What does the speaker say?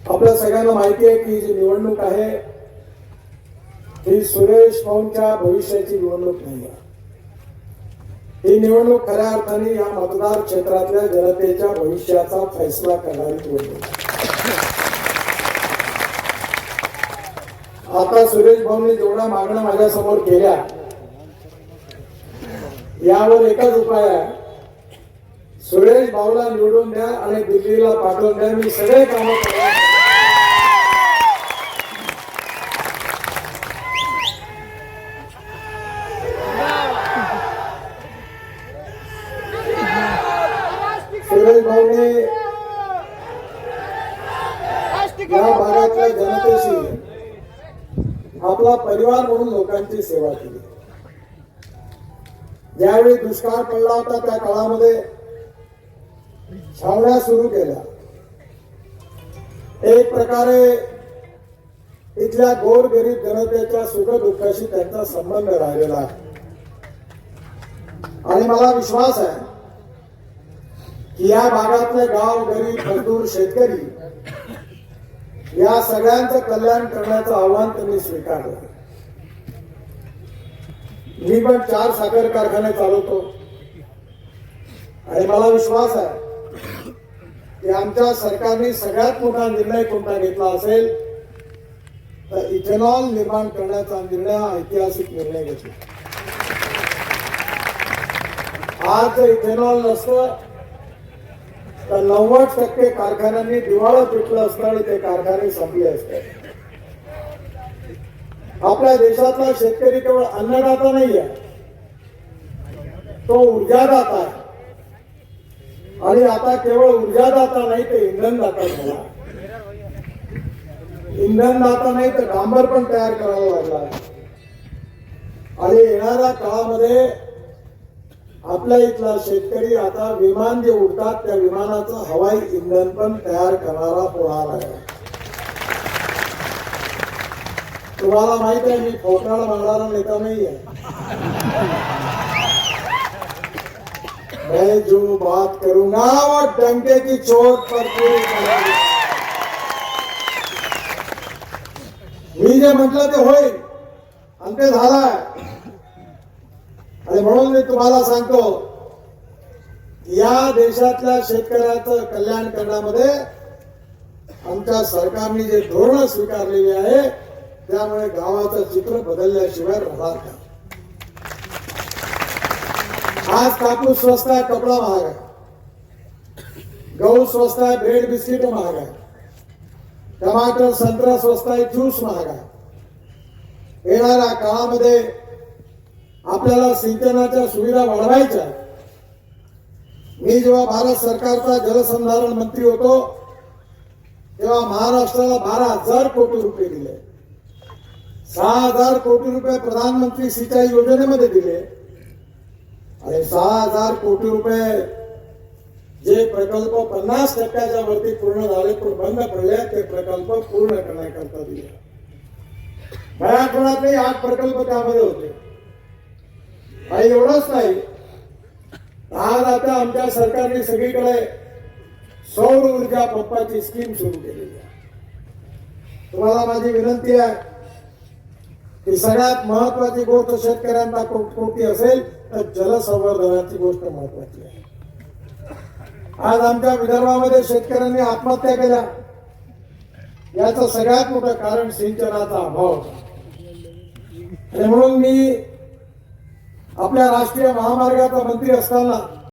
आपल्या सगळ्यांना माहिती आहे की जी निवडणूक आहे ही सुरेश भाऊंच्या भविष्याची निवडणूक नाही आहे. ही निवडणूक खऱ्या अर्थाने या मतदार क्षेत्रातल्या जनतेच्या भविष्याचा फैसला करणारी निवडणूक. आता सुरेश भाऊंनी जेवढ्या मागण्या माझ्या समोर केल्या यावर एकच उपाय आहे, सुरेश भाऊला निवडून द्या आणि दिल्लीला पाठवून द्या, मी सगळे कामं करणार. सुरेश भाऊने या भागातल्या जनतेशी आपला परिवार म्हणून लोकांची सेवा केली. ज्यावेळी दुष्काळ पडला होता त्या काळामध्ये छावण्या सुरू केल्या. एक प्रकारे इथल्या गोरगरीब जनतेच्या सुखदुःखाशी त्यांचा संबंध राहिलेला आहे आणि मला विश्वास आहे की या भागातले गाव गरीब मजदूर शेतकरी या सगळ्यांचं कल्याण करण्याचं आव्हान त्यांनी स्वीकारलं. मी पण 4 साखर कारखाने चालवतो आणि मला विश्वास आहे की आमच्या सरकारने सगळ्यात मोठा निर्णय कोणता घेतला असेल तर इथेनॉल निर्माण करण्याचा निर्णय, ऐतिहासिक निर्णय घेतला. आज जर इथेनॉल नसतं तर 90% कारखान्यांनी दिवाळं पिटलं असतं आणि ते कारखाने संपले असते. आपल्या देशातला शेतकरी केवळ अन्नदाता नाही आहे, तो ऊर्जादाता आहे आणि आता केवळ ऊर्जादाता नाही ते इंधनदाता झाला. इंधनदाता नाही तर डांबर पण तयार करावा लागला आणि येणाऱ्या काळामध्ये आपल्या इथला शेतकरी आता विमान जे उडतात त्या विमानाचं हवाई इंधन पण तयार करणारा होणार आहे. तुम्हाला माहित आहे मी फोटाळा मारणारा नेता नाही आहे. मैं जो बात करूंगा वो डंके की चोट पर पूरी करूंगा. मी जे म्हटलं ते होईल आणि ते झालंय. आणि म्हणून मी तुम्हाला सांगतो या देशातल्या शेतकऱ्याचं कल्याण करण्यामध्ये आमच्या सरकारने जे धोरण स्वीकारलेले आहे त्यामुळे गावाचं चित्र बदलल्याशिवाय राहणार का. आज कापूस स्वस्त आहे, कपडा महाग आहे, गहू स्वस्त आहे, ब्रेड बिस्किट महाग आहे, टमाटर संत्रा स्वस्त आहे, ज्यूस महाग आहे. येणाऱ्या काळामध्ये आपल्याला सिंचनाच्या सुविधा वाढवायच्या. मी जेव्हा भारत सरकारचा जलसंधारण मंत्री होतो तेव्हा महाराष्ट्राला 12,000 कोटी रुपये दिले. 6,000 कोटी रुपये प्रधानमंत्री सिंचाई योजनेमध्ये दिले आणि 6,000 कोटी रुपये जे प्रकल्प 50% वरती पूर्ण झाले पण बंद पडले ते प्रकल्प पूर्ण करण्याकरता दिले. मराठवाड्यातले 8 प्रकल्प त्यामध्ये होते. आणि एवढंच नाही, आज आता आमच्या सरकारने सगळीकडे सौर ऊर्जा पंपाची स्कीम सुरू केलेली आहे. तुम्हाला माझी विनंती आहे की सगळ्यात महत्वाची गोष्ट शेतकऱ्यांना कोणती असेल तर जलसंवर्धनाची गोष्ट महत्वाची आहे. आज आमच्या विदर्भामध्ये शेतकऱ्यांनी आत्महत्या केल्या याचं सगळ्यात मोठं कारण सिंचनाचा अभाव होता. आणि म्हणून मी आपल्या राष्ट्रीय महामार्गाचा मंत्री असताना